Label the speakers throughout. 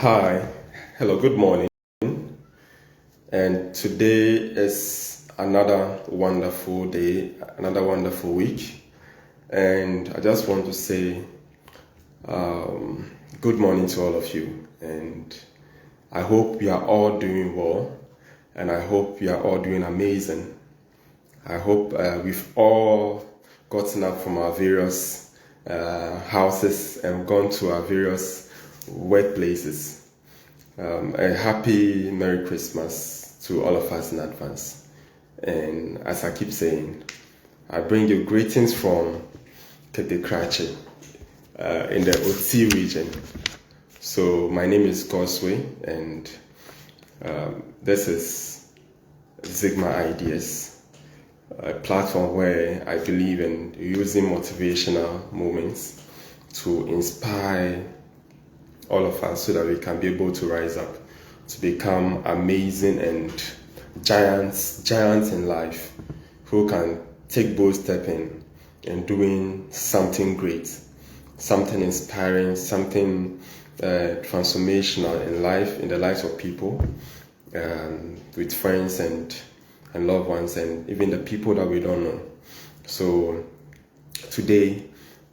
Speaker 1: Hi, hello, good morning. And today is another wonderful day, another wonderful week. And I just want to say good morning to all of you. And I hope you are all doing well. And I hope you are all doing amazing. I hope we've all gotten up from our various houses and gone to our various workplaces. A happy Merry Christmas to all of us in advance. And as I keep saying, I bring you greetings from Ketekrachi in the Oti region. So my name is Gosway, and this is Zigma Ideas, a platform where I believe in using motivational moments to inspire all of us so that we can be able to rise up, to become amazing and giants in life who can take bold step in doing something great, something inspiring, something transformational in life, in the lives of people, with friends and loved ones, and even the people that we don't know. So today,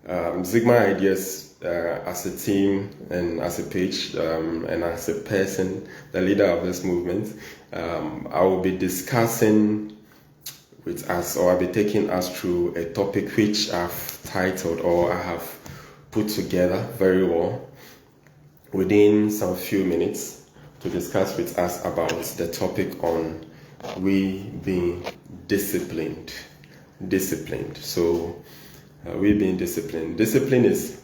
Speaker 1: Zigma Ideas, as a team and as a page and as a person, the leader of this movement, I will be discussing with us, or I'll be taking us through a topic which I've titled, or I have put together very well within some few minutes to discuss with us about the topic on we being disciplined. So we being disciplined. Discipline is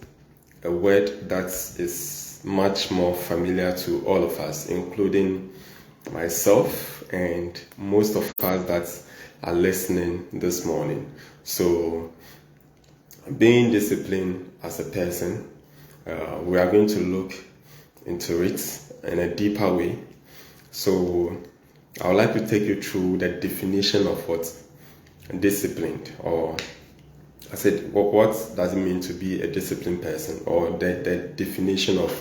Speaker 1: a word that is much more familiar to all of us, including myself and most of us that are listening this morning. So being disciplined as a person, we are going to look into it in a deeper way. So I would like to take you through the definition of what disciplined, or I said, what does it mean to be a disciplined person, or the definition of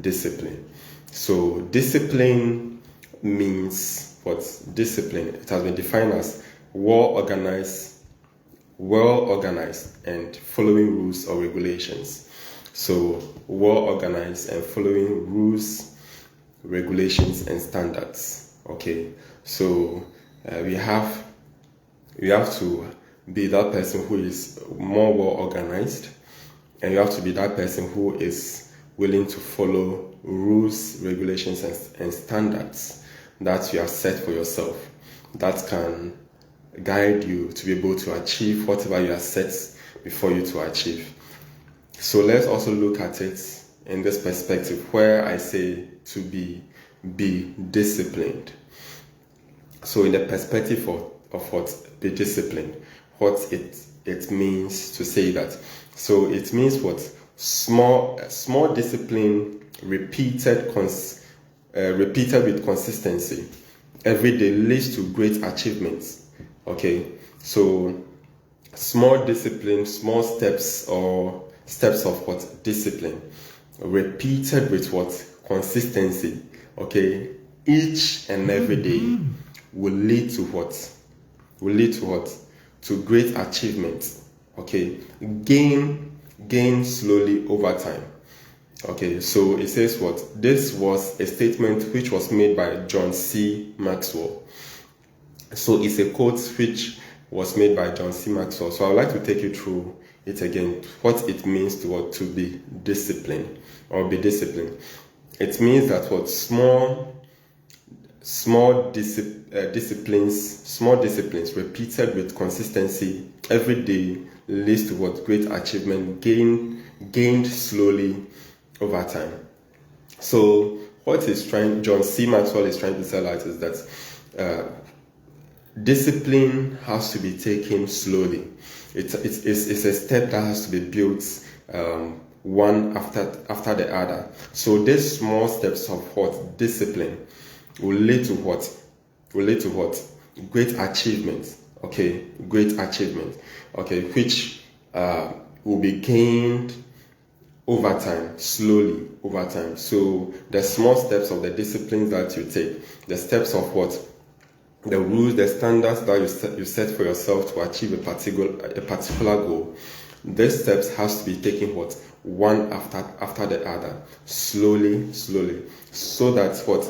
Speaker 1: discipline? So discipline means what? Discipline, it has been defined as well organized and following rules or regulations. So well organized and following rules, regulations, and standards. Okay, so we have to be that person who is more well organized, and you have to be that person who is willing to follow rules, regulations, and standards that you have set for yourself, that can guide you to be able to achieve whatever you have set before you to achieve. So let's also look at it in this perspective where I say to be disciplined. So in the perspective of what be disciplined, what it means to say that. So it means what? Small discipline repeated with consistency every day leads to great achievements. Okay, so small discipline, small steps, or steps of what? Discipline repeated with what? Consistency. Okay, each and every day will lead to what? To great achievement. Okay, gain slowly over time. Okay, so it says what? This was a statement which was made by John C. Maxwell. So it's a quote which was made by John C. Maxwell. So I would like to take you through it again, what it means to be disciplined or be disciplined. It means that what? Small disciplines repeated with consistency every day leads to what? Great achievement gained slowly over time. So what John C. Maxwell is trying to tell us is that discipline has to be taken slowly. It's a step that has to be built one after the other. So these small steps of what? Discipline will lead to what? Great achievement. Okay, great achievement. Okay, which will be gained over time, slowly. over time. So the small steps of the disciplines that you take, the steps of what? The rules, the standards that you set for yourself to achieve a particular goal. These steps has to be taken what? One after the other, slowly, so that what?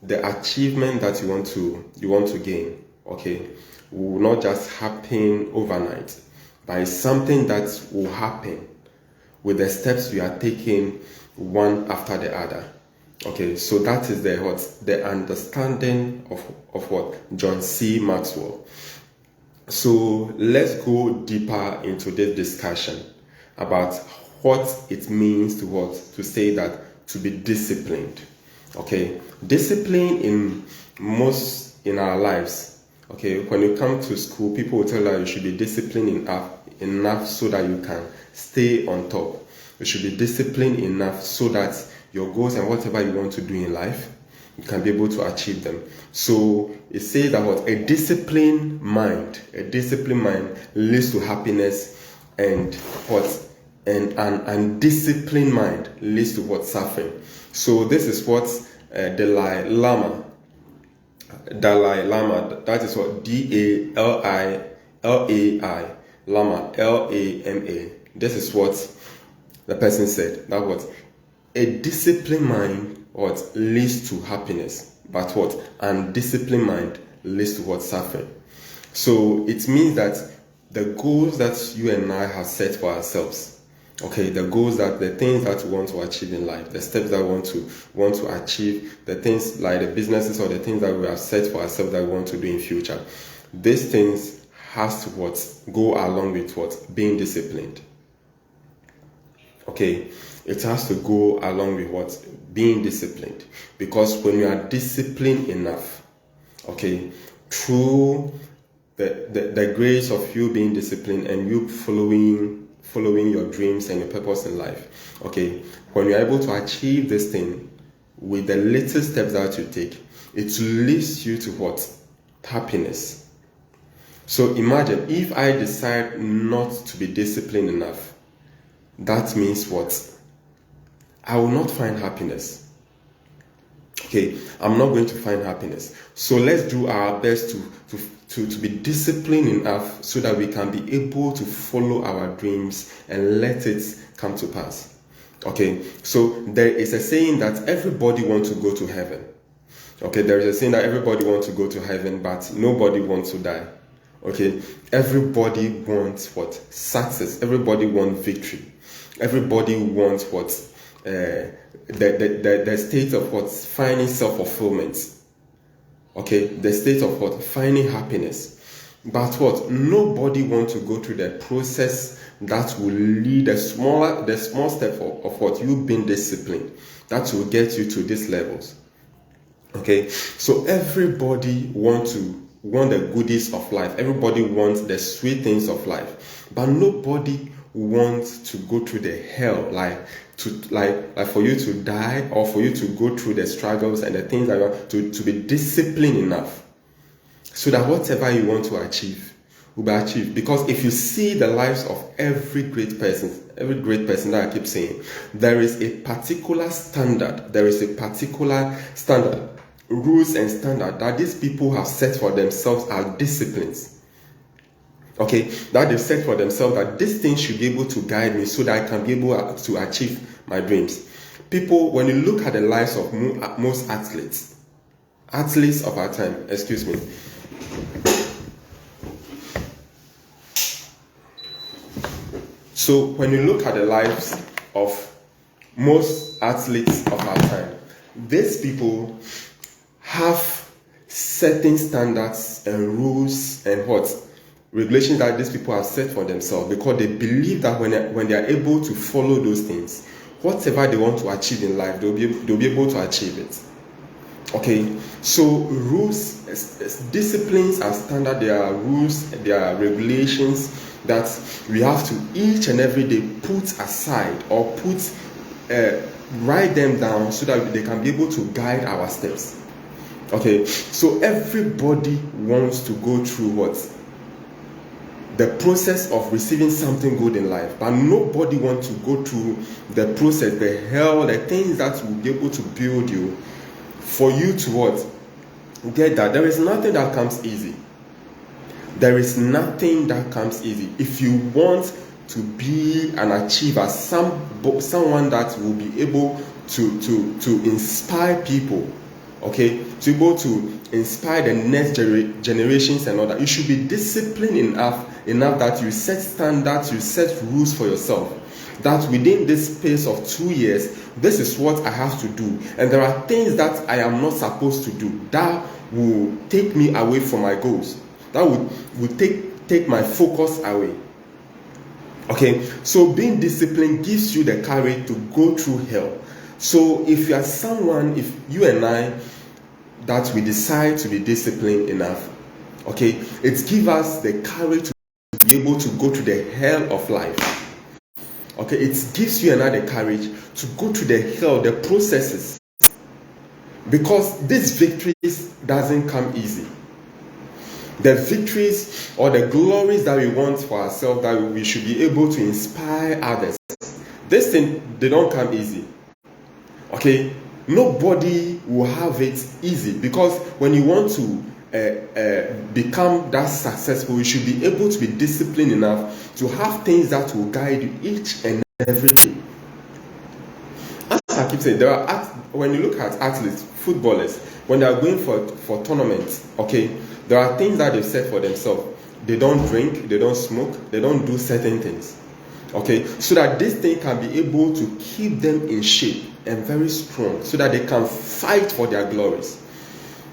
Speaker 1: The achievement that you want to gain, okay, will not just happen overnight, but it's something that will happen with the steps you are taking one after the other. Okay, so that is the understanding of what? John C. Maxwell. So let's go deeper into this discussion about what it means to say that to be disciplined. Okay, discipline in our lives. Okay, when you come to school, people will tell you you should be disciplined enough so that you can stay on top. You should be disciplined enough so that your goals and whatever you want to do in life, you can be able to achieve them. So it says that what? A disciplined mind leads to happiness, and what? And an undisciplined mind leads to what? Suffering. So this is what Dalai Lama, that is what Dalai, Lama, Lama. This is what the person said. That what? A disciplined mind what? Leads to happiness, but what? Undisciplined mind leads to what? Suffering. So it means that the goals that you and I have set for ourselves, okay, the things that we want to achieve in life, the steps that we want to achieve, the things like the businesses or the things that we have set for ourselves that we want to do in future, these things has to what? Go along with what? Being disciplined. Okay, it has to go along with what? Being disciplined. Because when you are disciplined enough, okay, through the grace of you being disciplined and you following your dreams and your purpose in life, okay, when you're able to achieve this thing with the little steps that you take, it leads you to what? Happiness. So imagine if I decide not to be disciplined enough, that means what? I will not find happiness. Okay, I'm not going to find happiness. So let's do our best to be disciplined enough so that we can be able to follow our dreams and let it come to pass. Okay, so there is a saying that everybody wants to go to heaven. Okay, there is a saying that everybody wants to go to heaven, but nobody wants to die. Okay, everybody wants what? Success. Everybody wants victory. Everybody wants what? The state of what? Finding self-fulfillment. Okay, the state of what? Finding happiness. But what? Nobody wants to go through the process that will lead the small step of what? You being disciplined. That will get you to these levels. Okay, so everybody want the goodies of life. Everybody wants the sweet things of life, but nobody wants to go through the hell, like for you to die or for you to go through the struggles and the things that you want to be disciplined enough so that whatever you want to achieve will be achieved. Because if you see the lives of every great person that I keep saying, there is a particular standard, rules and standard that these people have set for themselves as disciplines. Okay, that they've set for themselves that this thing should be able to guide me so that I can be able to achieve my dreams. People, when you look at the lives of most athletes of our time, excuse me. So when you look at the lives of most athletes of our time, these people have certain standards and rules and regulations that these people have set for themselves, because they believe that when they are able to follow those things, whatever they want to achieve in life, they'll be able to achieve it. Okay, so rules, disciplines are standard. There are rules, there are regulations that we have to each and every day put aside or write them down so that they can be able to guide our steps. Okay, so everybody wants to go through the process of receiving something good in life, but nobody wants to go through the process, the hell, the things that will be able to build you for you to what? Get that. There is nothing that comes easy. There is nothing that comes easy. If you want to be an achiever, someone that will be able to inspire people, okay, to be able to inspire the next generations and all that, you should be disciplined enough that you set standards, you set rules for yourself, that within this space of 2 years, this is what I have to do, and there are things that I am not supposed to do that will take me away from my goals, that would take my focus away. Okay, so being disciplined gives you the courage to go through hell. So if you are someone, if you and I, that we decide to be disciplined enough, okay, it gives us the courage to be able to go through the hell of life. Okay, it gives you and I the courage to go through the hell, the processes, because these victories doesn't come easy. The victories or the glories that we want for ourselves, that we should be able to inspire others, this thing, they don't come easy. Okay, nobody will have it easy, because when you want to become that successful, you should be able to be disciplined enough to have things that will guide you each and every day. As I keep saying, when you look at athletes, footballers, when they are going for tournaments, okay, there are things that they've set for themselves. They don't drink, they don't smoke, they don't do certain things, okay, so that this thing can be able to keep them in shape and very strong, so that they can fight for their glories.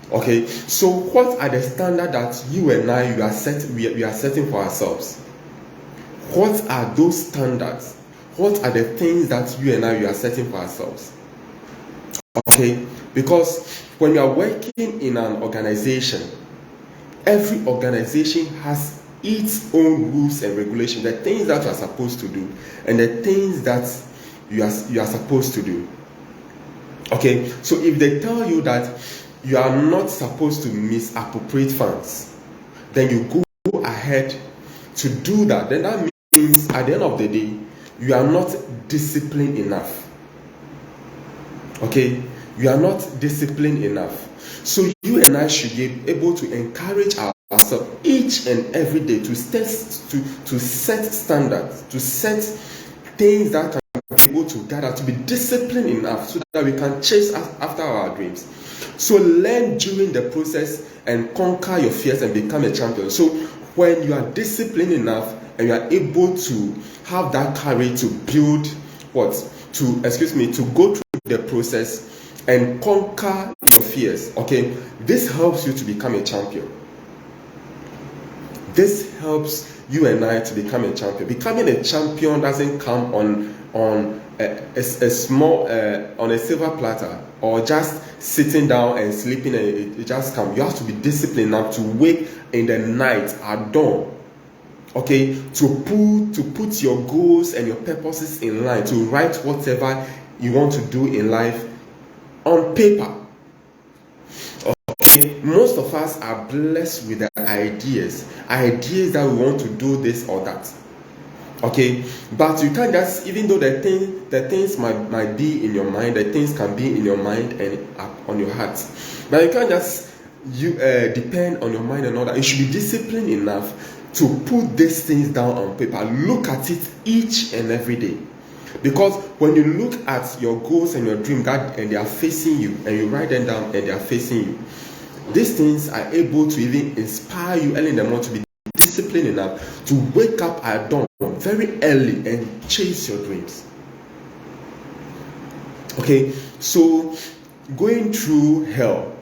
Speaker 1: Okay, so what are the standards that you and I we are setting for ourselves? What are those standards? What are the things that you and I we are setting for ourselves? Okay, because when you are working in an organization, every organization has its own rules and regulations, the things that you are supposed to do and the things that you are supposed to do. Okay, so if they tell you that you are not supposed to misappropriate funds, then you go ahead to do that, then that means at the end of the day, you are not disciplined enough. Okay, you are not disciplined enough. So you and I should be able to encourage ourselves each and every day to set standards, to set things that can be able to gather, to be disciplined enough so that we can chase after our dreams. So learn during the process and conquer your fears and become a champion. So when you are disciplined enough and you are able to have that courage to build to go through the process and conquer your fears, okay, this helps you to become a champion. This helps you and I to become a champion. Becoming a champion doesn't come on a small on a silver platter, or just sitting down and sleeping and it just comes. You have to be disciplined enough to wake in the night at dawn, okay, to put your goals and your purposes in line, to write whatever you want to do in life on paper. Okay, most of us are blessed with the ideas that we want to do this or that. Okay, but you can't just, even though the things might be in your mind, the things can be in your mind and on your heart, but you can't just depend on your mind and all that. You should be disciplined enough to put these things down on paper. Look at it each and every day, because when you look at your goals and your dreams and they are facing you, and you write them down and they are facing you, these things are able to even inspire you early in the morning to be disciplined enough to wake up at dawn very early and chase your dreams. Okay, so going through hell,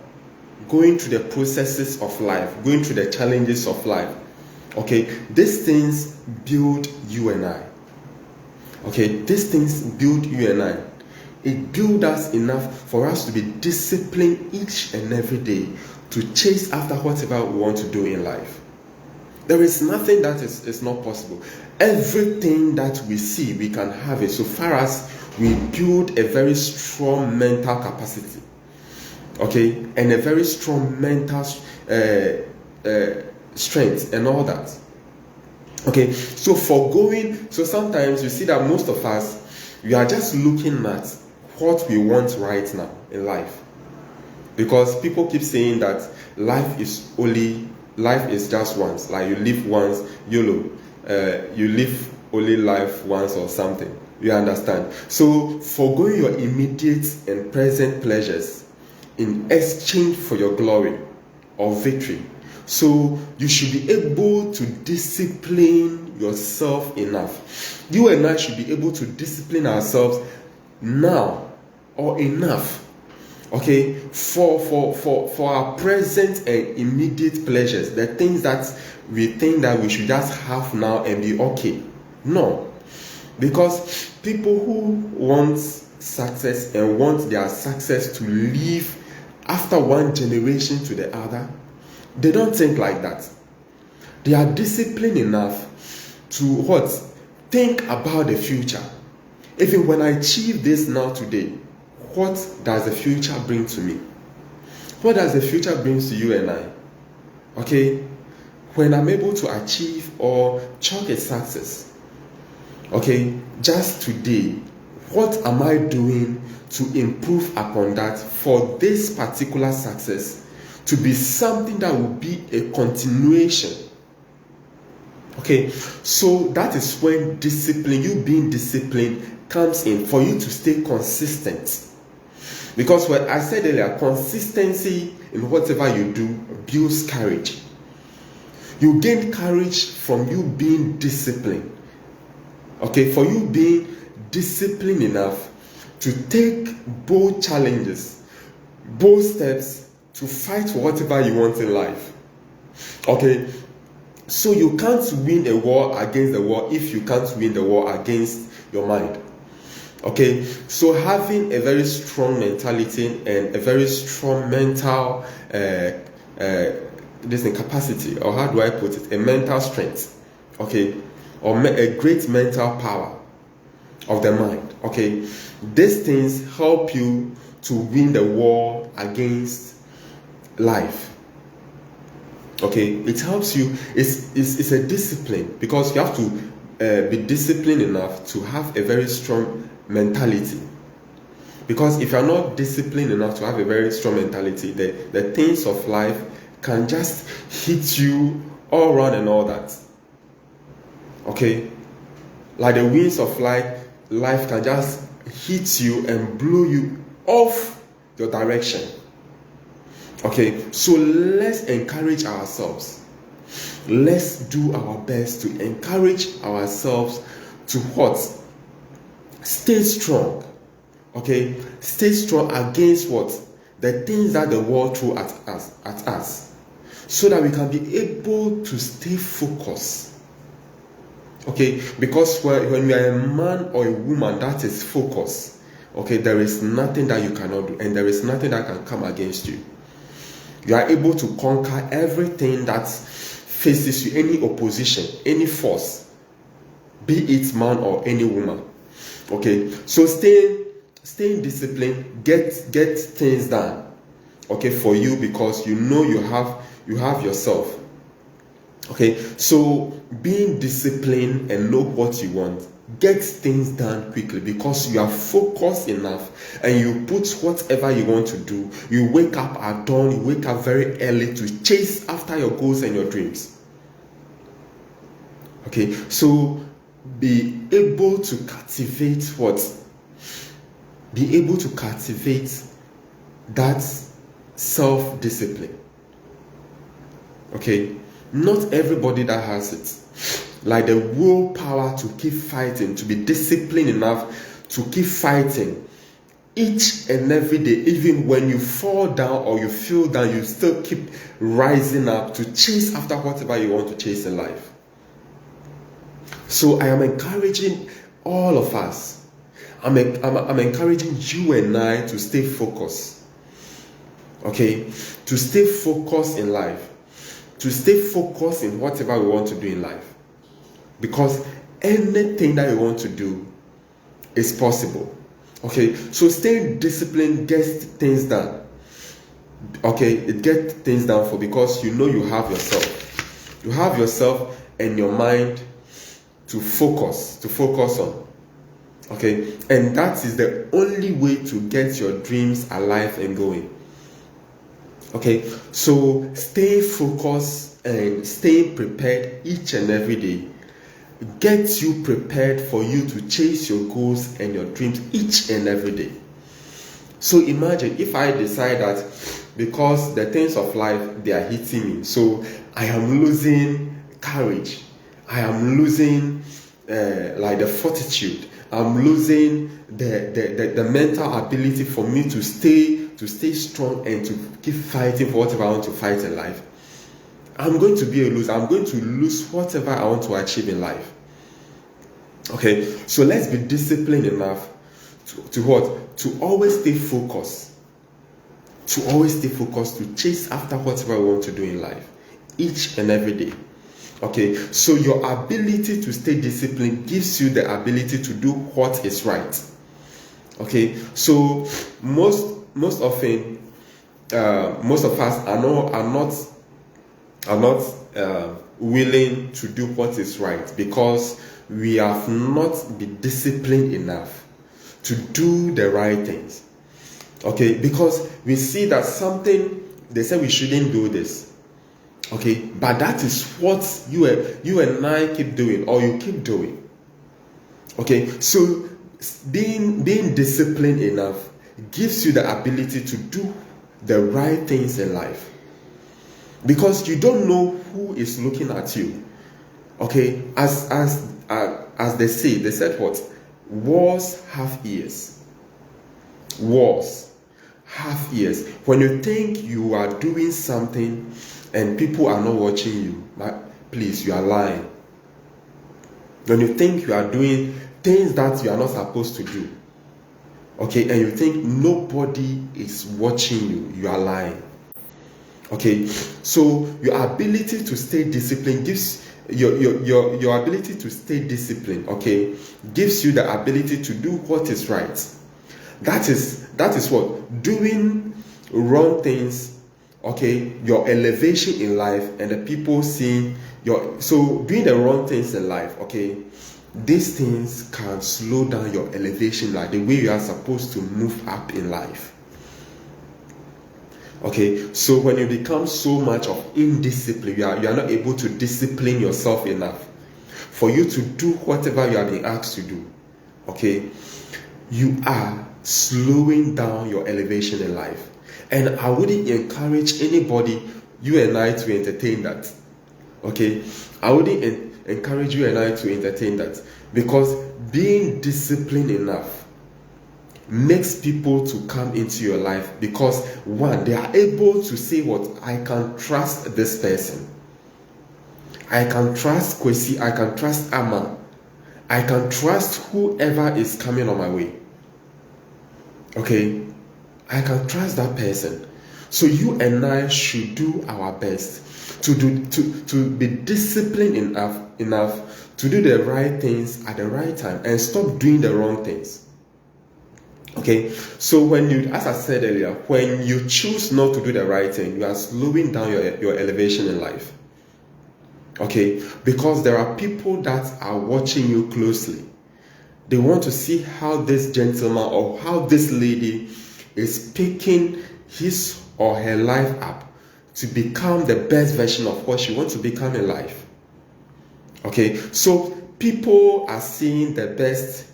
Speaker 1: going through the processes of life, going through the challenges of life, okay, these things build you and I. Okay, these things build you and I. It builds us enough for us to be disciplined each and every day to chase after whatever we want to do in life. There is nothing that is not possible. Everything that we see, we can have it, so far as we build a very strong mental capacity, okay, and a very strong mental strength and all that. Okay, so foregoing, so sometimes you see that most of us, we are just looking at what we want right now in life. Because people keep saying that life is just once. Like you live once, YOLO. You live only life once or something. You understand? So foregoing your immediate and present pleasures in exchange for your glory or victory. So you should be able to discipline yourself enough. You and I should be able to discipline ourselves now or enough, okay, for our present and immediate pleasures, the things that we think that we should just have now and be okay. No, because people who want success and want their success to live after one generation to the other, they don't think like that. They are disciplined enough to what? Think about the future. Even when I achieve this now today, what does the future bring to me? What does the future bring to you and I? Okay? When I'm able to achieve or chalk a success, okay, just today, what am I doing to improve upon that for this particular success to be something that will be a continuation? Okay, so that is when discipline, you being disciplined, comes in for you to stay consistent. Because what I said earlier, consistency in whatever you do builds courage. You gain courage from you being disciplined. Okay, for you being disciplined enough to take bold challenges, bold steps to fight for whatever you want in life. Okay, so you can't win a war against the war if you can't win the war against your mind. Okay, so having a very strong mentality and a very strong mental capacity, or how do I put it, a mental strength, okay, or a great mental power of the mind, okay, these things help you to win the war against life. Okay, it helps you. It's a discipline, because you have to be disciplined enough to have a very strong mentality. Because if you're not disciplined enough to have a very strong mentality, the things of life can just hit you all around and all that. Okay, like the winds of life can just hit you and blow you off your direction. Okay, so let's encourage ourselves. Let's do our best to encourage ourselves to what? Stay strong. Okay, stay strong against what? The things that the world throws at us, so that we can be able to stay focused. Okay, because when you are a man or a woman that is focused, okay, there is nothing that you cannot do, and there is nothing that can come against you. You are able to conquer everything that faces you, any opposition, any force, be it man or any woman. Okay, so staying disciplined, get things done, okay, for you, because you know you have yourself. Okay, so being disciplined and know what you want, get things done quickly, because you are focused enough and you put whatever you want to do. You wake up at dawn, you wake up very early to chase after your goals and your dreams. Okay, so be able to cultivate what? Be able to cultivate that self-discipline. Okay, not everybody that has it. Like the willpower to keep fighting, to be disciplined enough to keep fighting each and every day, even when you fall down or you feel down, you still keep rising up to chase after whatever you want to chase in life. So I am encouraging all of us. I'm encouraging you and I to stay focused. Okay, to stay focused in life, to stay focused in whatever we want to do in life. Because anything that you want to do is possible. Okay, so staying disciplined gets things done. Okay, it gets things done for, because you know you have yourself. You have yourself and your mind to focus on. Okay, and that is the only way to get your dreams alive and going. Okay, so stay focused and stay prepared each and every day gets you prepared for you to chase your goals and your dreams each and every day. So imagine if I decide that because the things of life, they are hitting me, so I am losing courage, I am losing like the fortitude, I'm losing the mental ability for me to stay strong and to keep fighting for whatever I want to fight in life. I'm going to be a loser. I'm going to lose whatever I want to achieve in life. Okay, so let's be disciplined enough to what? To always stay focused. To always stay focused to chase after whatever we want to do in life, each and every day. Okay, so your ability to stay disciplined gives you the ability to do what is right. Okay, so most often, most of us are not willing to do what is right because we have not been disciplined enough to do the right things. Okay, because we see that something, they say we shouldn't do this. Okay, but that is what you and I keep doing, or you keep doing. Okay, so being disciplined enough gives you the ability to do the right things in life, because you don't know who is looking at you. Okay, as they said what? Wars have ears. Wars have ears. When you think you are doing something and people are not watching you, please, you are lying. When you think you are doing things that you are not supposed to do, okay, and you think nobody is watching you, you are lying. Okay, so your ability to stay disciplined gives your ability to stay disciplined, okay, gives you the ability to do what is right. That is what? Doing wrong things, okay, your elevation in life and the people seeing so doing the wrong things in life, okay, these things can slow down your elevation, like the way you are supposed to move up in life. Okay, so when you become so much of indiscipline, you are not able to discipline yourself enough for you to do whatever you are being asked to do. Okay, you are slowing down your elevation in life, and I wouldn't encourage anybody, you and I, to entertain that. Okay, I wouldn't encourage you and I to entertain that, because being disciplined enough makes people to come into your life, because one, they are able to say what? I can trust this person. I can trust Kwesi. I can trust Amma. I can trust whoever is coming on my way. Okay, I can trust that person. So you and I should do our best to be disciplined enough to do the right things at the right time and stop doing the wrong things. Okay, so when you, as I said earlier, when you choose not to do the right thing, you are slowing down your elevation in life. Okay, because there are people that are watching you closely. They want to see how this gentleman or how this lady is picking his or her life up to become the best version of what she wants to become in life. Okay, so people are seeing the best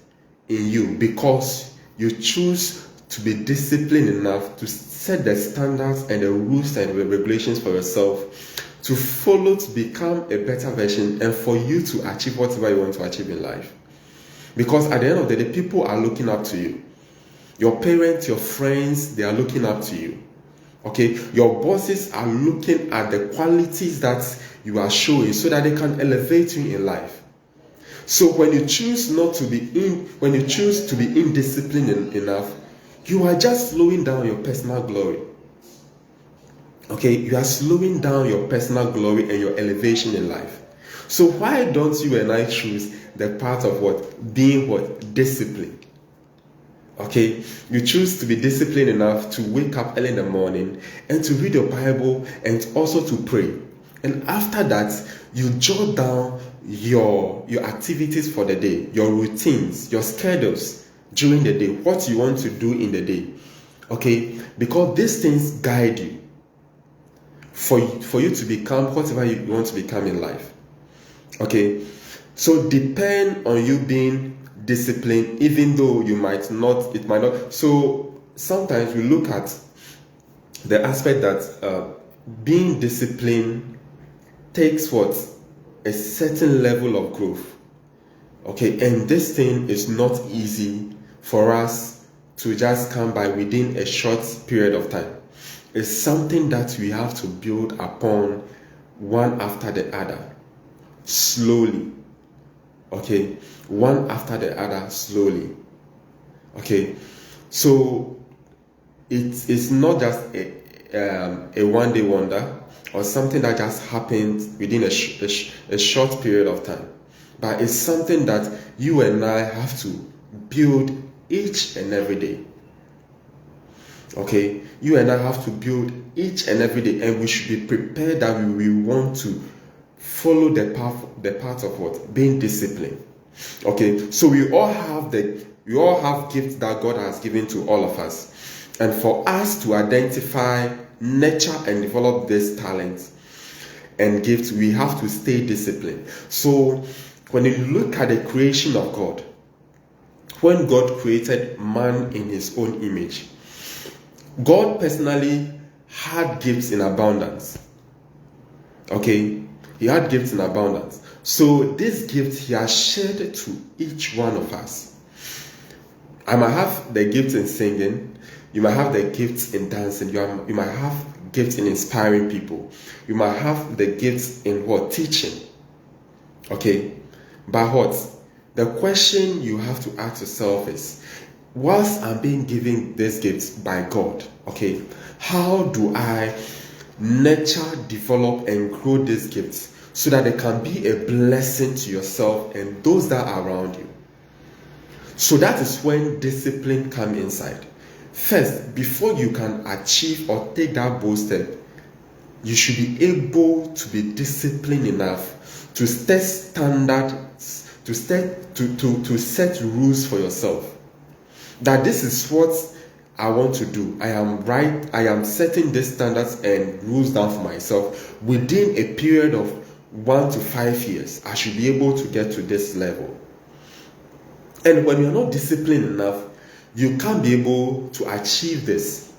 Speaker 1: in you because you choose to be disciplined enough to set the standards and the rules and the regulations for yourself to follow, to become a better version, and for you to achieve whatever you want to achieve in life. Because at the end of the day, people are looking up to you. Your parents, your friends, they are looking up to you. Okay, your bosses are looking at the qualities that you are showing so that they can elevate you in life. So when you choose to be indisciplined enough, you are just slowing down your personal glory. Okay, you are slowing down your personal glory and your elevation in life. So why don't you and I choose the path of what? Being what? Disciplined. Okay, you choose to be disciplined enough to wake up early in the morning and to read your Bible and also to pray. And after that, you jot down your activities for the day, your routines, your schedules during the day, what you want to do in the day. Okay? Because these things guide you for you to become whatever you want to become in life. Okay? So depend on you being disciplined, even though it might not. So sometimes we look at the aspect that being disciplined takes what? A certain level of growth. Okay, and this thing is not easy for us to just come by within a short period of time. It's something that we have to build upon one after the other, slowly. Okay, one after the other, slowly. Okay, so it's not just a one-day wonder or something that just happens within a short period of time, but it's something that you and I have to build each and every day. Okay, you and I have to build each and every day, and we should be prepared that we want to follow the path of what? Being disciplined. Okay, so we all have gifts that God has given to all of us. And for us to identify, nurture, and develop these talents and gifts, we have to stay disciplined. So when you look at the creation of God, when God created man in his own image, God personally had gifts in abundance. Okay? He had gifts in abundance. So this gift he has shared to each one of us. I might have the gifts in singing. You might have the gifts in dancing. You might have gifts in inspiring people. You might have the gifts in what? Teaching. Okay? But what? The question you have to ask yourself is, whilst I'm being given these gifts by God, okay, how do I nurture, develop, and grow these gifts so that they can be a blessing to yourself and those that are around you? So that is when discipline comes inside. First, before you can achieve or take that bold step, you should be able to be disciplined enough to set standards, to set rules for yourself. That this is what I want to do. I am setting these standards and rules down for myself. Within a period of 1 to 5 years, I should be able to get to this level. And when you're not disciplined enough, you can't be able to achieve this.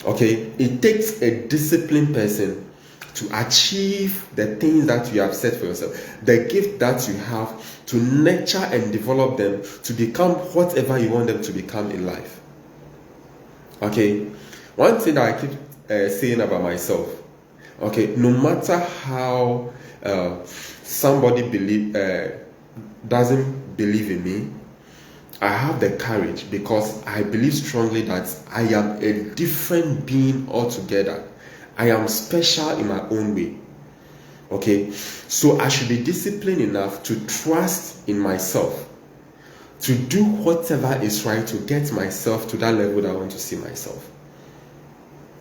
Speaker 1: Okay? It takes a disciplined person to achieve the things that you have set for yourself, the gift that you have, to nurture and develop them to become whatever you want them to become in life. Okay? One thing that I keep saying about myself, okay, no matter how somebody doesn't believe in me, I have the courage because I believe strongly that I am a different being altogether. I am special in my own way. Okay? So I should be disciplined enough to trust in myself, to do whatever is right to get myself to that level that I want to see myself.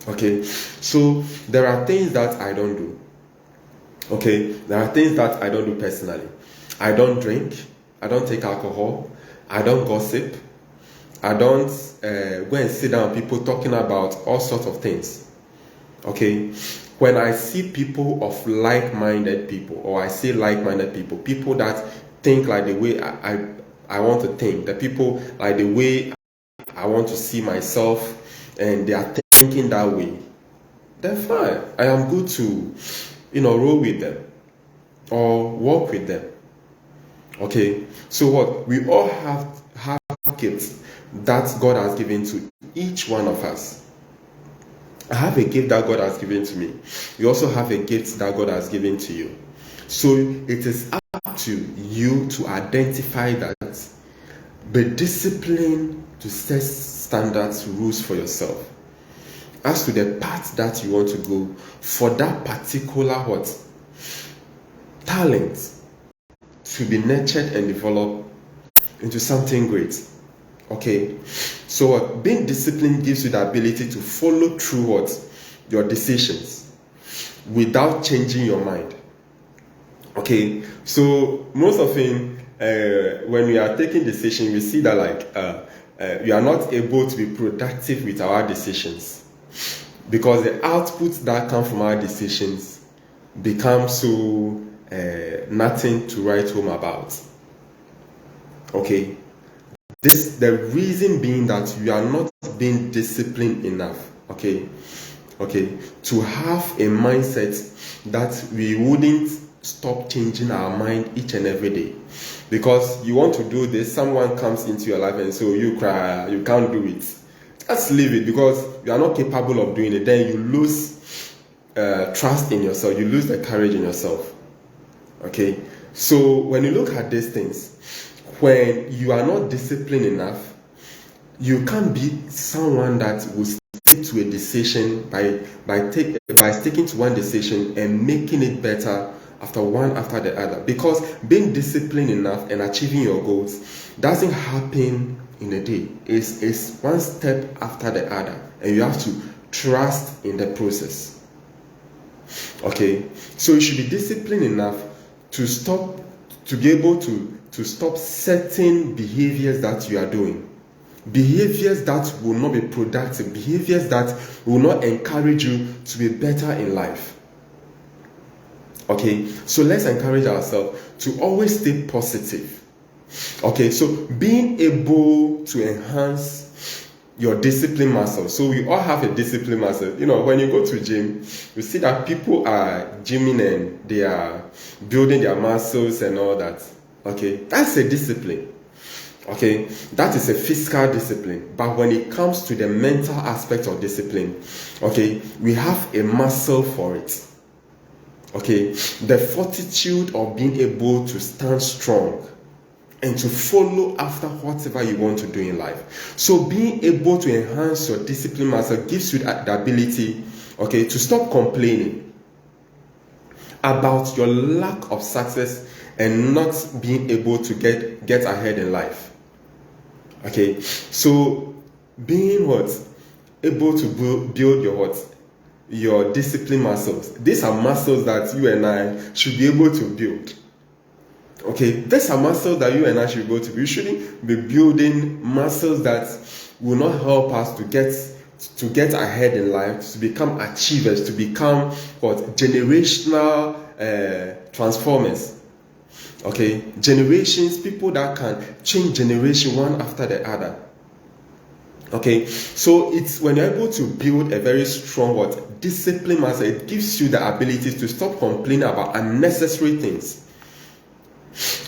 Speaker 1: Okay? So there are things that I don't do. Okay? There are things that I don't do personally. I don't drink. I don't take alcohol. I don't gossip. I don't go and sit down with people talking about all sorts of things. Okay? When I see people of like-minded people, or I see like-minded people, people that think like the way I want to think, the people like the way I want to see myself, and they are thinking that way, then fine. I am good to, roll with them or walk with them. Okay, so what? We all have gifts that God has given to each one of us. I have a gift that God has given to me. You also have a gift that God has given to you. So it is up to you to identify that, be disciplined to set standards, rules for yourself as to the path that you want to go for that particular talent to be nurtured and developed into something great. Okay, so being disciplined gives you the ability to follow through your decisions. without changing your mind. Okay, so most often when we are taking decisions, we see that we are not able to be productive with our decisions because the outputs that come from our decisions become so nothing to write home about. Okay, the reason being that you are not being disciplined enough. Okay, to have a mindset that we wouldn't stop changing our mind each and every day. Because you want to do this, someone comes into your life and so you cry, you can't do it. Just leave it because you are not capable of doing it. Then you lose trust in yourself, you lose the courage in yourself. Okay, so when you look at these things, when you are not disciplined enough, you can't be someone that will stick to a decision by sticking to one decision and making it better after the other. Because being disciplined enough and achieving your goals doesn't happen in a day. It's one step after the other, and you have to trust in the process. Okay, so you should be disciplined enough to be able to stop certain behaviors that you are doing. Behaviors that will not be productive, behaviors that will not encourage you to be better in life. Okay, so let's encourage ourselves to always stay positive. Okay, so being able to enhance your discipline muscle. So we all have a discipline muscle. You know, when you go to gym, you see that people are gymming and they are building their muscles and all that. Okay, that's a discipline. Okay, that is a physical discipline. But when it comes to the mental aspect of discipline, okay, we have a muscle for it. Okay, the fortitude of being able to stand strong and to follow after whatever you want to do in life. So being able to enhance your discipline muscle gives you the ability, okay, to stop complaining about your lack of success and not being able to get ahead in life. Okay, so being able to build your discipline muscles. These are muscles that you and I should be able to build. Okay, these are muscles that you and I should be able to build. You shouldn't be building muscles that will not help us to get ahead in life, to become achievers, to become generational transformers. Okay, generations, people that can change generation one after the other. Okay, so it's when you're able to build a very strong discipline muscle, it gives you the ability to stop complaining about unnecessary things.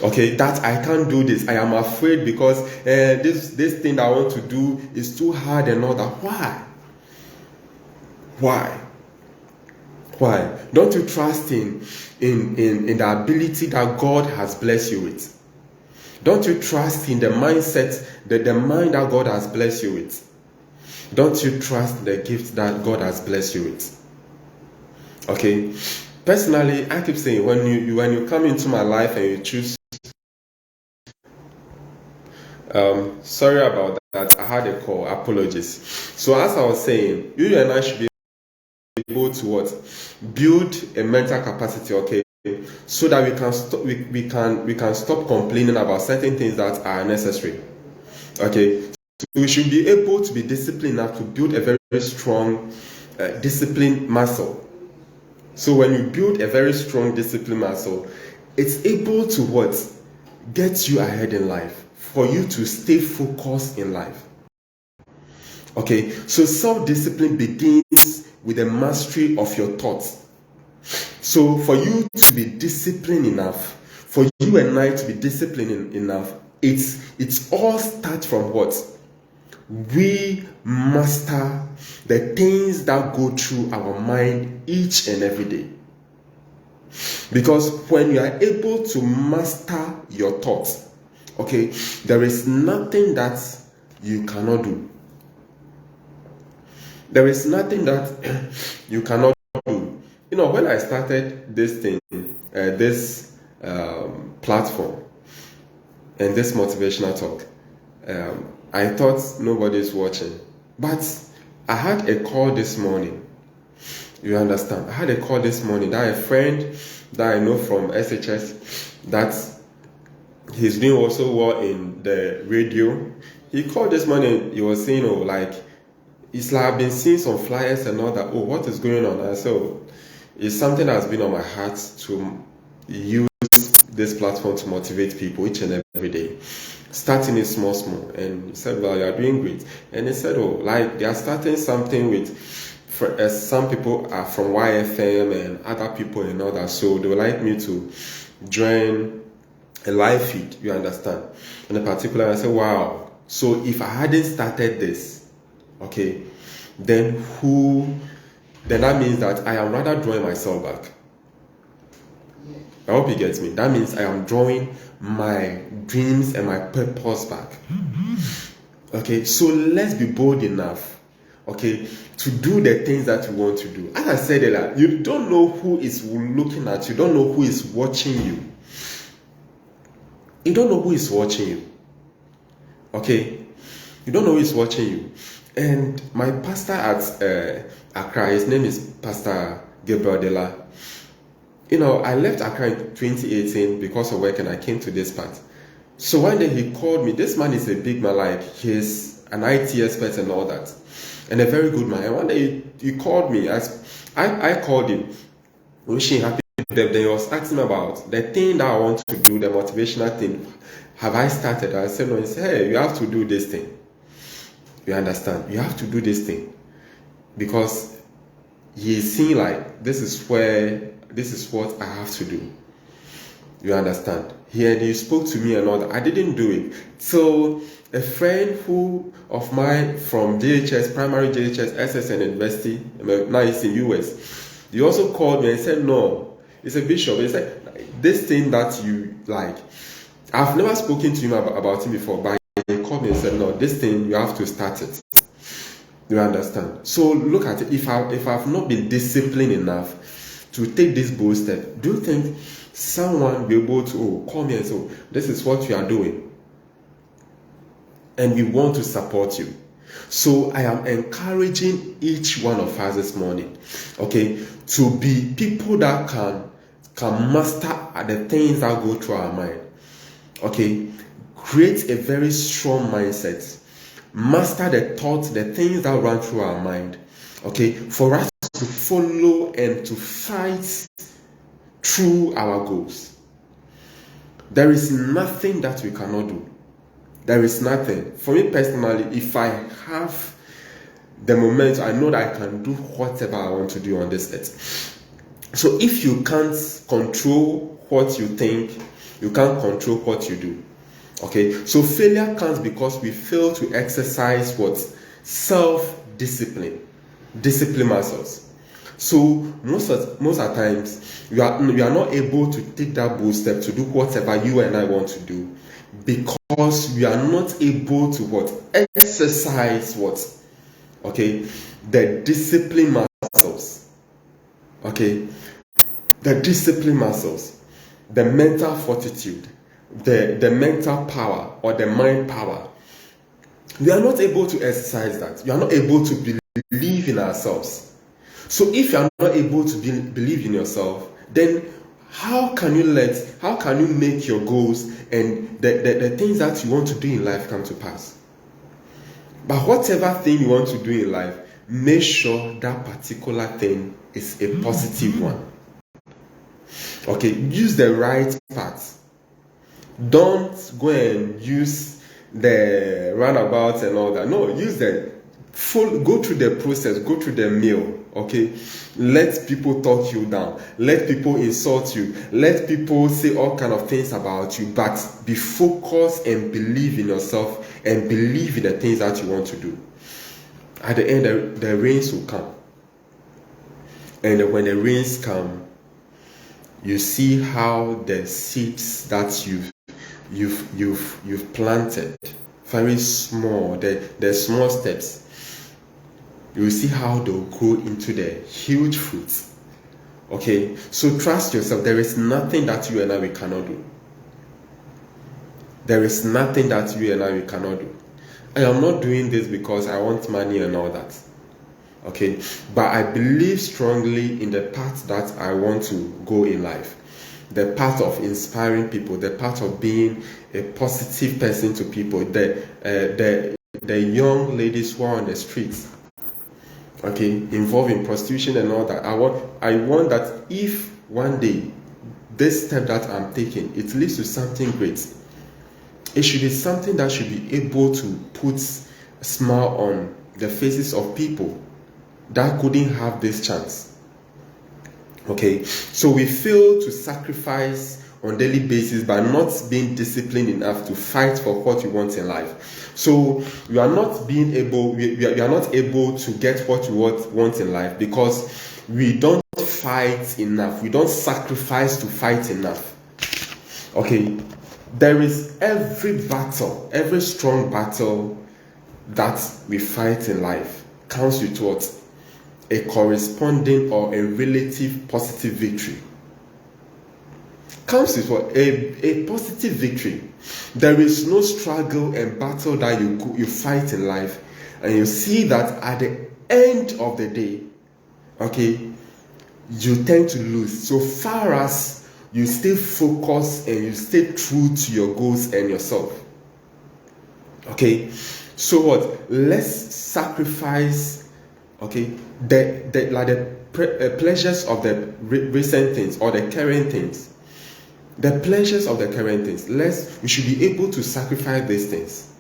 Speaker 1: Okay, that I can't do this, I am afraid because this thing that I want to do is too hard and all that. Why? Don't you trust in the ability that God has blessed you with? Don't you trust in the mindset, the mind that God has blessed you with? Don't you trust the gift that God has blessed you with? Okay, personally, I keep saying when you come into my life and you choose. Sorry about that. I had a call. Apologies. So as I was saying, you and I should be able to build a mental capacity, okay, so that we can stop complaining about certain things that are necessary. Okay, so we should be able to be disciplined enough to build a very, very strong discipline muscle. So when you build a very strong discipline muscle, it's able to get you ahead in life, for you to stay focused in life. Okay, so self-discipline begins with the mastery of your thoughts. So for you to be disciplined enough, for you and I to be disciplined enough, it's all starts from what? We master the things that go through our mind each and every day. Because when you are able to master your thoughts, okay, there is nothing that you cannot do. There is nothing that you cannot do. You know, when I started this thing, this platform and this motivational talk, I thought nobody's watching. But I had a call this morning, You understand? I had a call this morning that a friend that I know from SHS, that he's doing also well in the radio. He called this morning. He was saying, "Oh, like it's like I've been seeing some flyers and all that. Oh, what is going on?" I said, "Oh, it's something that's been on my heart to use this platform to motivate people each and every day, starting it small." And he said, "Well, you are doing great." And he said, "Oh, like they are starting something with, some people are from YFM and other people and all that, so they would like me to join a live feed." You understand? In particular, I said, "Wow, so if I hadn't started this, okay, then that means that I am rather drawing myself back." I hope you get me. That means I am drawing my dreams and my purpose back. Okay, so let's be bold enough, okay, to do the things that we want to do. As I said earlier, you don't know who is looking at you, don't know who is watching you. You don't know who is watching you. Okay? You don't know who is watching you. And my pastor at Accra, his name is Pastor Gabriel Dela. You know, I left Accra in 2018 because of work and I came to this part. So one day he called me. This man is a big man, like he's an IT expert and all that. And a very good man. And one day he called me. I called him, wishing happy birthday. Then he was asking me about the thing that I want to do, the motivational thing. Have I started? I said, no. He said, hey, you have to do this thing. You understand? You have to do this thing. Because he's seeing like, this is what I have to do. You understand? He spoke to me and all that. I didn't do it. So a friend of mine from JHS, primary JHS, SSN University, now he's in US. He also called me and said, no, it's a bishop. He said, this thing that you like, I've never spoken to him about him before, but he called me and said, no, this thing, you have to start it. You understand? So look at it. If I've not been disciplined enough to take this bold step, do you think someone will be able to call me and say, this is what you are doing, and we want to support you? So I am encouraging each one of us this morning, okay, to be people that can master the things that go through our mind. Okay, create a very strong mindset. Master the thoughts, the things that run through our mind. Okay, for us to follow and to fight through our goals. There is nothing that we cannot do. There is nothing. For me personally, if I have the moment, I know that I can do whatever I want to do on this earth. So if you can't control what you think, you can't control what you do. Okay, so failure comes because we fail to exercise what? Self-discipline. Discipline muscles. So most of the times you are not able to take that bold step to do whatever you and I want to do, because we are not able to what? Exercise what? Okay, the discipline muscles. Okay, the discipline muscles, the mental fortitude, the mental power or the mind power. We are not able to exercise that. We are not able to believe in ourselves. So if you are not able to believe in yourself, then how can you make your goals and the things that you want to do in life come to pass? But whatever thing you want to do in life, make sure that particular thing is a positive one. Okay, use the right path. Don't go and use the roundabout and all that. No, use go through the process, go through the meal. Okay, let people talk you down, let people insult you, let people say all kind of things about you, but be focused and believe in yourself and believe in the things that you want to do. At the end, the rains will come, and when the rains come, you see how the seeds that you've planted, very small, the small steps, you will see how they'll grow into the huge fruits. Okay, so trust yourself. There is nothing that you and I we cannot do. There is nothing that you and I we cannot do. I am not doing this because I want money and all that. Okay, but I believe strongly in the path that I want to go in life, the path of inspiring people, the path of being a positive person to people, the young ladies who are on the streets, okay, involved in prostitution and all that. I want that if one day this step that I'm taking, it leads to something great, it should be something that should be able to put a smile on the faces of people that couldn't have this chance. Okay, so we fail to sacrifice on daily basis by not being disciplined enough to fight for what we want in life. So we are not being able, we are not able to get what we want in life because we don't fight enough. We don't sacrifice to fight enough. Okay, there is every strong battle that we fight in life comes with what? A corresponding or a relative positive victory. Comes with what? A positive victory. There is no struggle and battle that you fight in life, and you see that at the end of the day, okay, you tend to lose. So far as you stay focused and you stay true to your goals and yourself. Okay, so what? Let's sacrifice, okay, the pleasures of the recent things or the current things. The pleasures of the current things. We should be able to sacrifice these things,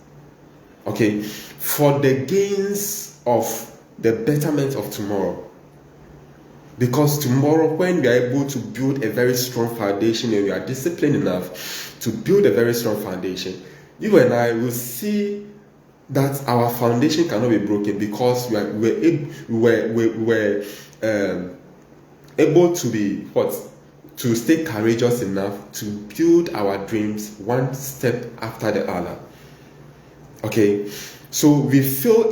Speaker 1: okay, for the gains of the betterment of tomorrow. Because tomorrow, when we are able to build a very strong foundation and we are disciplined enough to build a very strong foundation, you and I will see that our foundation cannot be broken because we were able to be what? To stay courageous enough to build our dreams one step after the other. Okay, so we fail,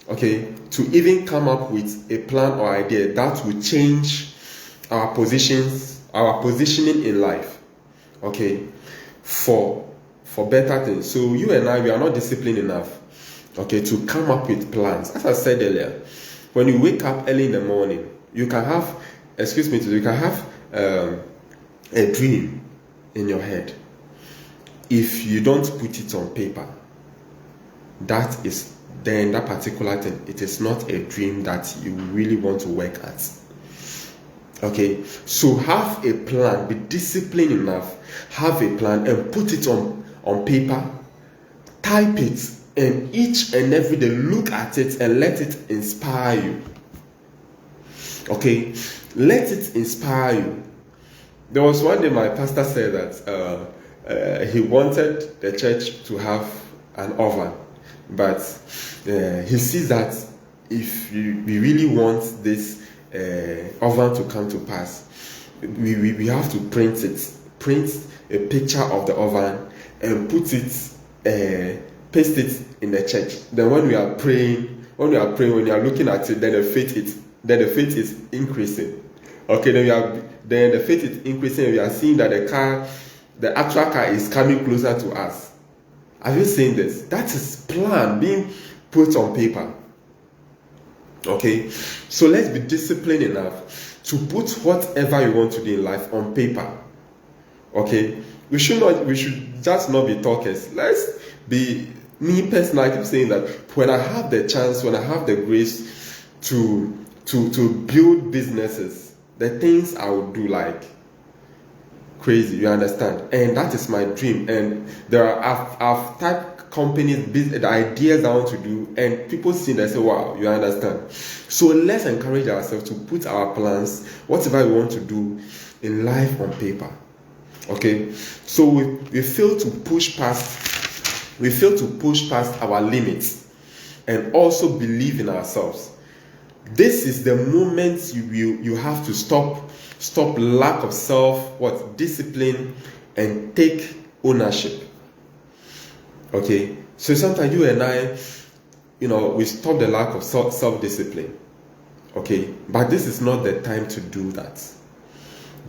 Speaker 1: okay, to even come up with a plan or idea that will change our positioning in life, okay, for better things. So you and I, we are not disciplined enough, okay, to come up with plans. As I said earlier, when you wake up early in the morning, you can have a dream in your head. If you don't put it on paper, that particular thing, it is not a dream that you really want to work at. Okay, so have a plan, be disciplined enough, have a plan and put it on paper, type it, and each and every day look at it and let it inspire you. Okay, let it inspire you. There was one day my pastor said that he wanted the church to have an oven, but he sees that if we really want this oven to come to pass, we have to print a picture of the oven and put it, paste it in the church. Then when we are praying, when you are looking at it, then the faith is increasing. Okay, then the faith is increasing, and we are seeing that the actual car is coming closer to us. Have you seen this? That is plan being put on paper. Okay, so let's be disciplined enough to put whatever you want to do in life on paper. Okay, we should just not be talkers. Let's be, me personally, I keep saying that when I have the chance, when I have the grace to build businesses, the things I will do like crazy, you understand? And that is my dream. And I've typed companies, the ideas I want to do, and people see that, say, wow, you understand? So let's encourage ourselves to put our plans, whatever we want to do in life, on paper. Okay, so we fail to push past our limits and also believe in ourselves. This is the moment you have to stop lack of discipline and take ownership. Okay, so sometimes you and I, we stop the lack of self-discipline. Okay, but this is not the time to do that.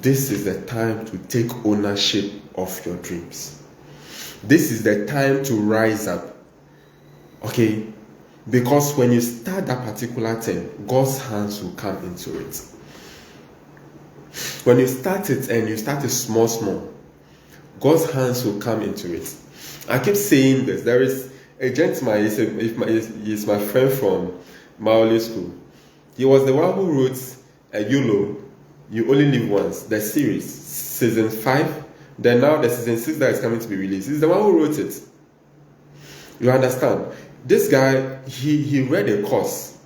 Speaker 1: This is the time to take ownership of your dreams. This is the time to rise up. Okay, Because when you start that particular thing, God's hands will come into it. When you start it and you start it small, God's hands will come into it. I keep saying this. There is a gentleman, he's my friend from Maoli School. He was the one who wrote YOLO, You Only Live Once, the series, season 5. Then now the season 6 that is coming to be released. He's the one who wrote it. You understand? This guy, he read a course.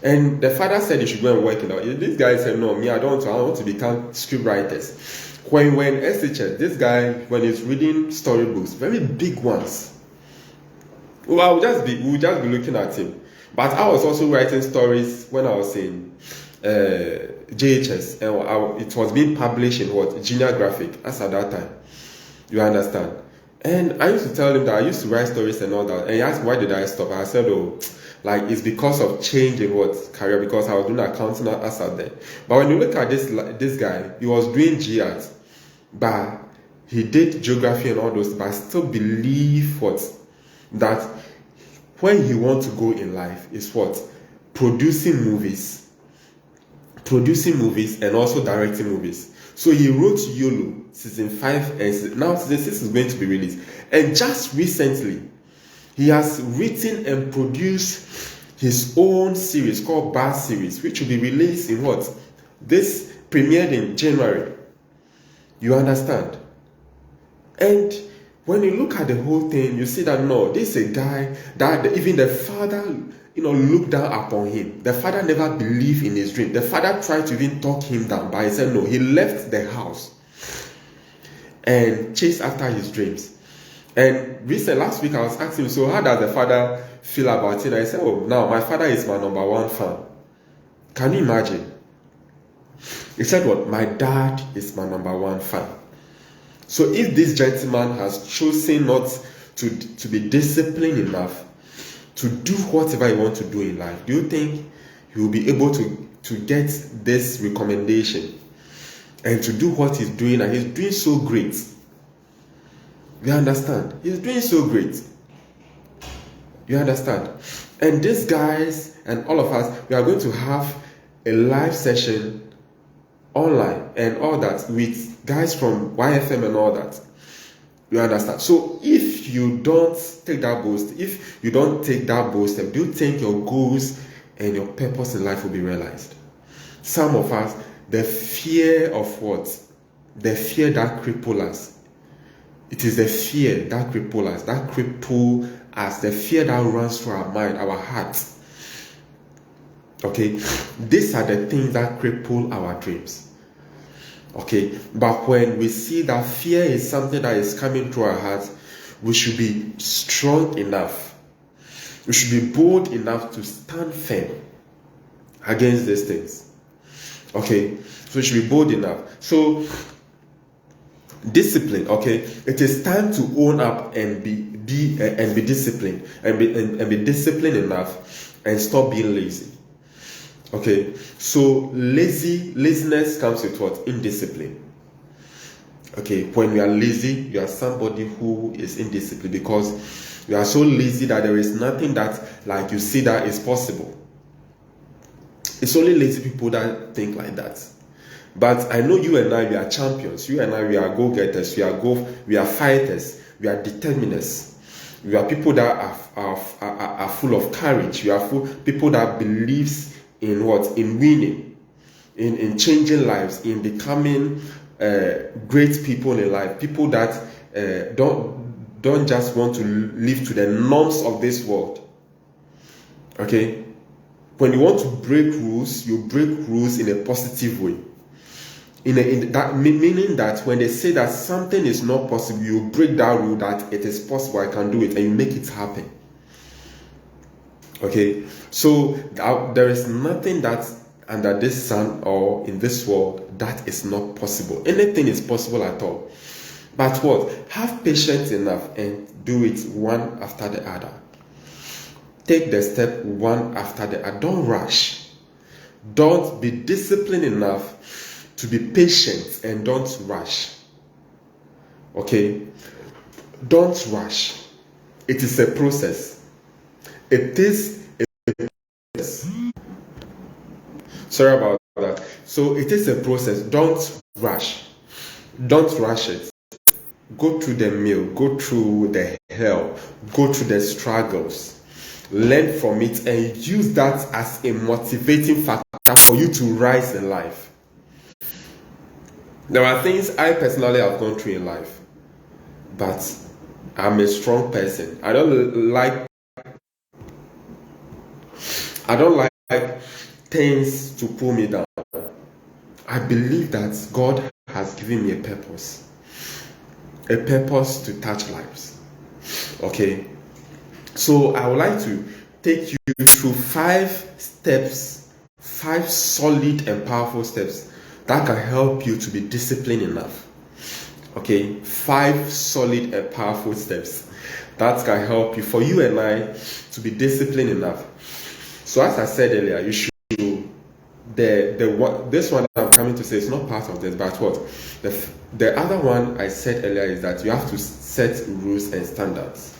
Speaker 1: And the father said he should go and work it out. This guy said, no, me, I want to become script writers. When SHS, this guy, when he's reading storybooks, very big ones, we'll just be looking at him. But I was also writing stories when I was in JHS, and it was being published in Junior Graphic, as at that time. You understand? And I used to tell him that I used to write stories and all that. And he asked, why did I stop? I said, it's because of change in career, because I was doing accounting as at then. But when you look at this guy, he was doing GRs, but he did geography and all those, but I still believe that when he wants to go in life is producing movies and also directing movies. So he wrote YOLO season 5, and now season 6 is going to be released. And just recently, he has written and produced his own series called Bar Series, which will be released in this premiered in January. You understand? And when you look at the whole thing, you see that no, this is a guy that even the father, looked down upon him. The father never believed in his dream. The father tried to even talk him down, but he said no. He left the house and chased after his dreams. And last week I was asking him, so how does the father feel about it? And I said, now my father is my number one fan. Can you imagine? He said, my dad is my number one fan. So if this gentleman has chosen not to be disciplined enough to do whatever he wants to do in life, do you think he will be able to get this recommendation and to do what he's doing? And he's doing so great. You understand? He's doing so great. You understand? And these guys and all of us, we are going to have a live session online and all that with guys from YFM and all that. You understand? So if you don't take that bold step, do you think your goals and your purpose in life will be realized? Some of us, the fear of the fear that cripples us. It is the fear that cripples us, the fear that runs through our mind, our hearts. Okay, these are the things that cripple our dreams. Okay, but when we see that fear is something that is coming through our hearts, we should be strong enough. We should be bold enough to stand firm against these things. Okay, so we should be bold enough. So discipline, okay, it is time to own up and be disciplined and be disciplined enough and stop being lazy. Okay, so laziness comes with indiscipline. Okay, when you are lazy, you are somebody who is indisciplined because you are so lazy that there is nothing that you see that is possible. It's only lazy people that think like that. But I know you and I, we are champions. You and I, we are go-getters. We are fighters. We are determiners. We are people that are full of courage. We are people that believes in in winning, in changing lives, in becoming great people in life. People that don't just want to live to the norms of this world. Okay, when you want to break rules, you break rules in a positive way. In that meaning that when they say that something is not possible, you break that rule that it is possible, I can do it, and you make it happen. Okay, so there is nothing that under this sun or in this world that is not possible. Anything is possible at all. But have patience enough and do it one after the other. Take the step one after the other. Don't rush. Don't be disciplined enough to be patient and don't rush. Okay? Don't rush. It is a process. It is Sorry about that. So it is a process. Don't rush. Don't rush it. Go through the mill, go through the hell, go through the struggles, learn from it, and use that as a motivating factor for you to rise in life. There are things I personally have gone through in life, but I'm a strong person. I don't like things to pull me down. I believe that God has given me a purpose to touch lives. Okay, so I would like to take you through 5 steps, 5 solid and powerful steps that can help you to be disciplined enough. Okay, 5 solid and powerful steps that can help you, for you and I, to be disciplined enough. So as I said earlier, you should this one I'm coming to say is not part of this, but what the other one I said earlier is that you have to set rules and standards,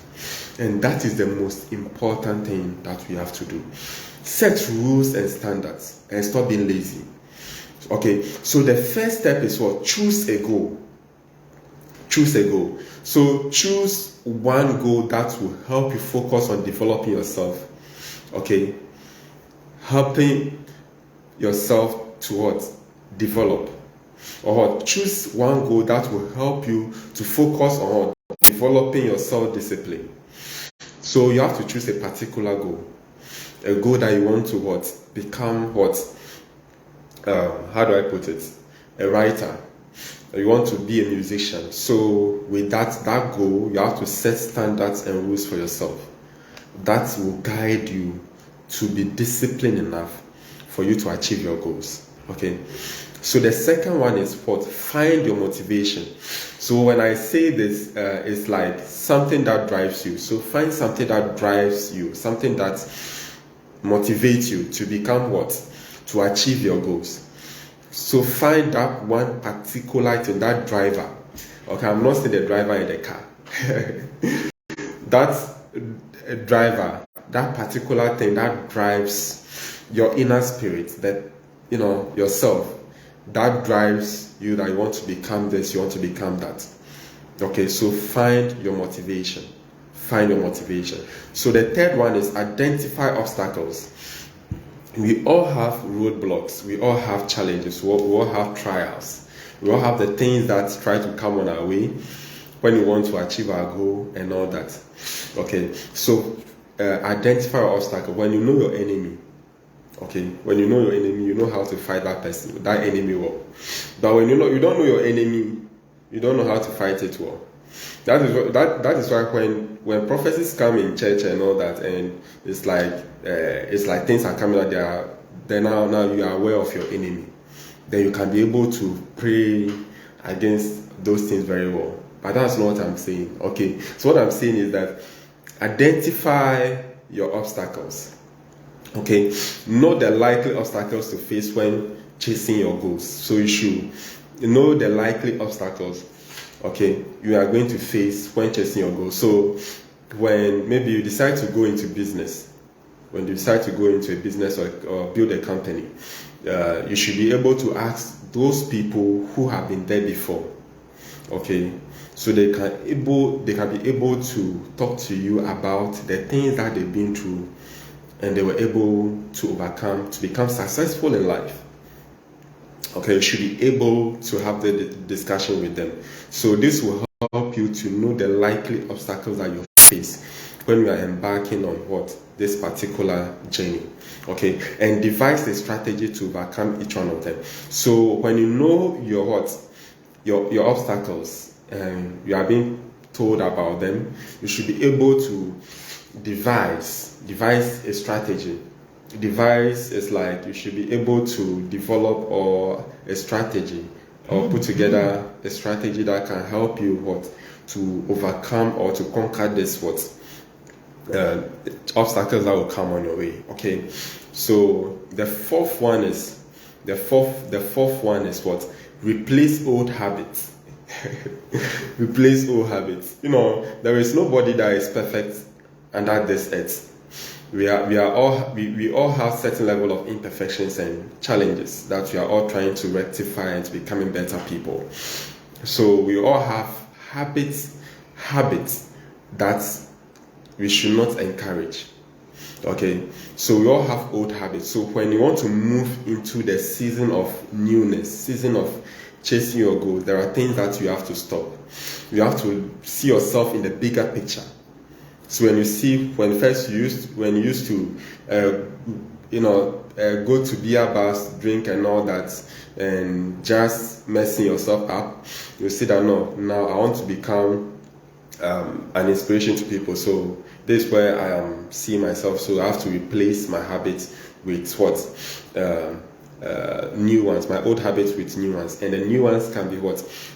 Speaker 1: and that is the most important thing that we have to do. Set rules and standards and stop being lazy. Okay, so the first step is what? Choose a goal. Choose a goal. So choose one goal that will help you focus on developing yourself. Okay, helping yourself to what? Develop. Or what? Choose one goal that will help you to focus on developing your self-discipline. So you have to choose a particular goal. A goal that you want to what? Become what? How do I put it? A writer. You want to be a musician. So with that goal, you have to set standards and rules for yourself. That will guide you to be disciplined enough for you to achieve your goals. Okay, so the second one is what? Find your motivation. So when I say this, it's like something that drives you. So find something that drives you, something that motivates you to become what? To achieve your goals. So find that one particular thing, that driver. Okay, I'm not saying the driver in the car. That driver, that particular thing that drives your inner spirit, that yourself, that drives you, that you want to become this, you want to become that. Okay, so find your motivation. So the third one is identify obstacles. We all have roadblocks, we all have challenges, we all have trials, we all have the things that try to come on our way when we want to achieve our goal and all that. Okay, so identify your obstacle. When you know your enemy, okay, when you know your enemy, you know how to fight that person, that enemy well. But when you don't know your enemy, you don't know how to fight it well. That is why when prophecies come in church and all that, and it's like things are coming out there, then now you are aware of your enemy, then you can be able to pray against those things very well. But that's not what I'm saying. Okay, so what I'm saying is that identify your obstacles. Okay, know the likely obstacles to face when chasing your goals. So you should know the likely obstacles, okay, you are going to face when chasing your goals. So when maybe you decide to go into business, or build a company, you should be able to ask those people who have been there before. Okay, so they can be able to talk to you about the things that they've been through, and they were able to overcome, to become successful in life. Okay, you should be able to have the discussion with them. So this will help you to know the likely obstacles that you face when you are embarking on this particular journey. Okay, and devise a strategy to overcome each one of them. So when you know your obstacles and you are being told about them, you should be able to devise a strategy. Devise is like you should be able to develop a strategy or put together a strategy that can help you to overcome or to conquer this obstacles that will come on your way. Okay, so the fourth one is what? Replace old habits. Replace old habits. There is nobody that is perfect under this earth. we all have certain level of imperfections and challenges that we are all trying to rectify and to becoming better people. So we all have habits that we should not encourage. Okay, so we all have old habits. So when you want to move into the season of newness, season of chasing your goals, there are things that you have to stop. You have to see yourself in the bigger picture. So when you used to go to beer bars, drink and all that, and just messing yourself up, you see that no, now I want to become an inspiration to people. So this is where I am seeing myself. So I have to replace my habits with new ones, my old habits with new ones. And the new ones can be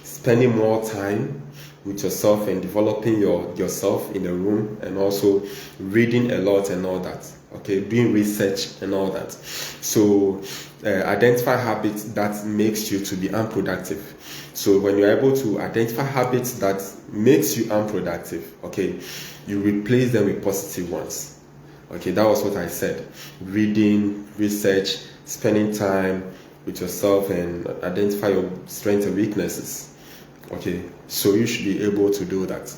Speaker 1: spending more time with yourself and developing yourself in the room, and also reading a lot and all that. Okay, doing research and all that. So identify habits that makes you to be unproductive. So when you're able to identify habits that makes you unproductive, okay, you replace them with positive ones. Okay, that was what I said. Reading, research, spending time with yourself, and identify your strengths and weaknesses. Okay, so you should be able to do that.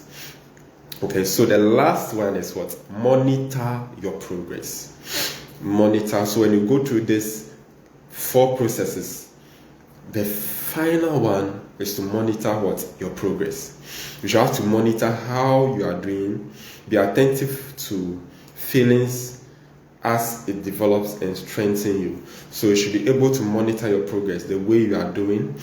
Speaker 1: Okay, so the last one is what? Monitor your progress. Monitor. So when you go through these 4 processes, the final one is to monitor what? Your progress. You should have to monitor how you are doing. Be attentive to feelings as it develops and strengthens you. So you should be able to monitor your progress, the way you are doing,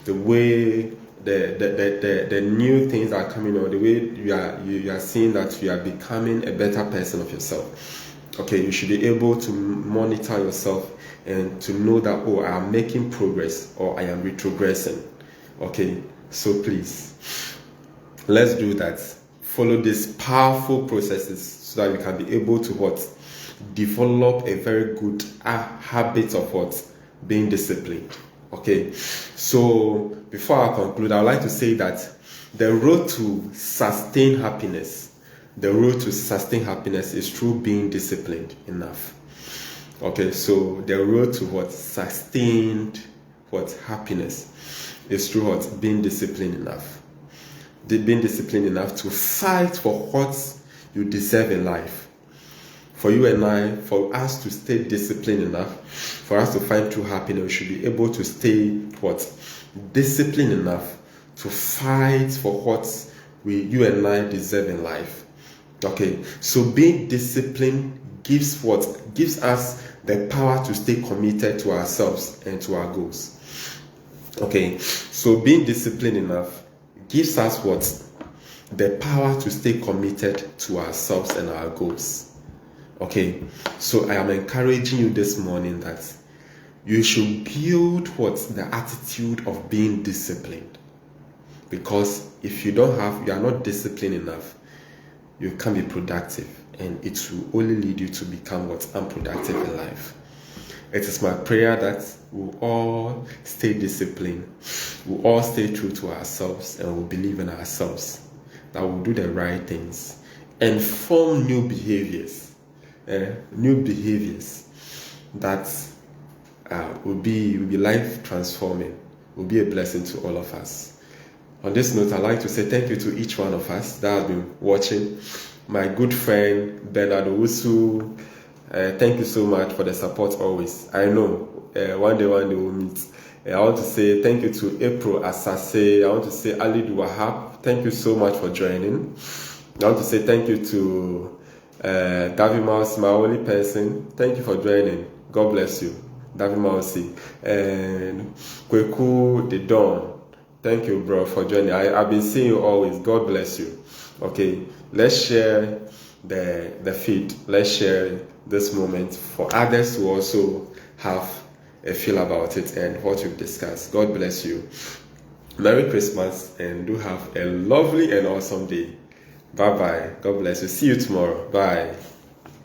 Speaker 1: the way the new things are coming out, the way you are seeing that you are becoming a better person of yourself. Okay, you should be able to monitor yourself and to know that, oh, I am making progress or I am retrogressing. Okay, so please, let's do that. Follow these powerful processes so that we can be able to develop a very good habit of being disciplined. Okay, so before I conclude, I would like to say that the road to sustain happiness is through being disciplined enough. Okay, so the road to sustained happiness is through being disciplined enough. Being disciplined enough to fight for what you deserve in life. For you and I, for us to stay disciplined enough, for us to find true happiness, we should be able to stay disciplined enough to fight for what you and I deserve in life. Okay, so being disciplined gives us the power to stay committed to ourselves and to our goals. Okay, so being disciplined enough gives us the power to stay committed to ourselves and our goals. Okay, so I am encouraging you this morning that you should build the attitude of being disciplined. Because if you are not disciplined enough, you can't be productive, and it will only lead you to become unproductive in life. It is my prayer that we'll all stay disciplined, we'll all stay true to ourselves, and we'll believe in ourselves, that we'll do the right things and form new behaviors that will be life transforming, will be a blessing to all of us. On this note, I'd like to say thank you to each one of us that has been watching. My good friend Bernard Owusu, thank you so much for the support always. I know one day we'll meet. I want to say thank you to April Asase. I want to say Ali Duwahab. Thank you so much for joining. I want to say thank you to Davi Mouse, my only person. Thank you for joining. God bless you. Davi Mouse. And Kweku the Dawn. Thank you, bro, for joining. I've been seeing you always. God bless you. Okay, let's share the feed. Let's share this moment for others to also have a feel about it and what we've discussed. God bless you. Merry Christmas, and do have a lovely and awesome day. Bye-bye. God bless you. See you tomorrow. Bye.